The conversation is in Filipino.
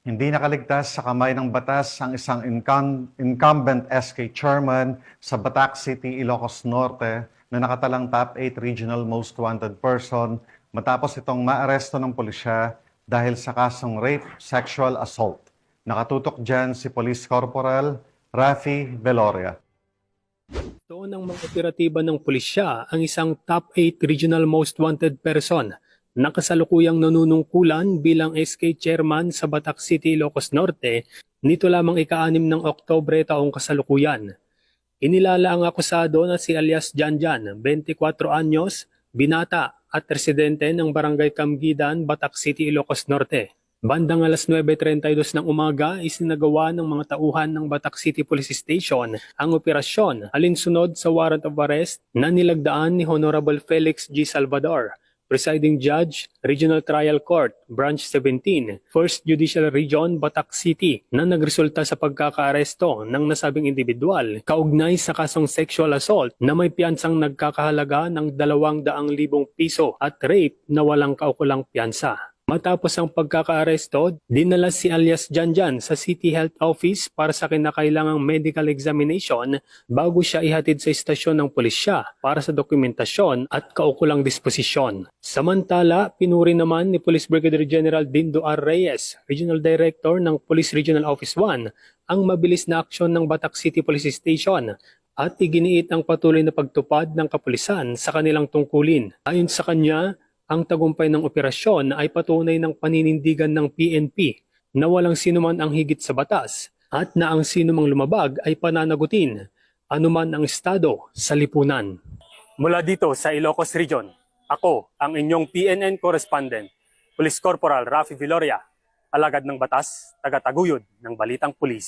Hindi nakaligtas sa kamay ng batas ang isang incumbent SK chairman sa Batac City, Ilocos Norte na nakatalang top 8 regional most wanted person matapos itong maaresto ng pulisya dahil sa kasong rape, sexual assault. Nakatutok dyan si Police Corporal Rafi Veloria. Ito ng mga operatiba ng pulisya ang isang top 8 regional most wanted person na kasalukuyang nanunungkulan bilang SK chairman sa Batac City, Ilocos Norte nito lamang ika-6 ng Oktubre taong kasalukuyan. Inilala ang akusado na si alias Janjan, 24 anyos, binata at residente ng Barangay Camguidan, Batac City, Ilocos Norte. Bandang alas 9:32 ng umaga, isinagawa ng mga tauhan ng Batac City Police Station ang operasyon alinsunod sa warrant of arrest na nilagdaan ni Honorable Felix G. Salvador, Presiding Judge, Regional Trial Court, Branch 17, 1st Judicial Region, Batac City, na nagresulta sa pagkakaaresto ng nasabing individual kaugnay sa kasong sexual assault na may piyansang nagkakahalaga ng 200,000 piso at rape na walang kaukulang piyansa. Matapos ang pagkakaaresto, dinala si alias Janjan sa City Health Office para sa kinakailangang medical examination bago siya ihatid sa istasyon ng pulisya para sa dokumentasyon at kaukulang disposisyon. Samantala, pinuri naman ni Police Brigadier General Dindo R. Reyes, Regional Director ng Police Regional Office 1, ang mabilis na aksyon ng Batac City Police Station at iginiit ang patuloy na pagtupad ng kapulisan sa kanilang tungkulin. Ayon sa kanya, ang tagumpay ng operasyon ay patunay ng paninindigan ng PNP na walang sinuman ang higit sa batas at na ang sinumang lumabag ay pananagutin, anuman ang estado sa lipunan. Mula dito sa Ilocos Region, ako ang inyong PNN correspondent, Police Corporal Rafi Veloria, alagad ng batas, tagataguyod ng Balitang Pulis.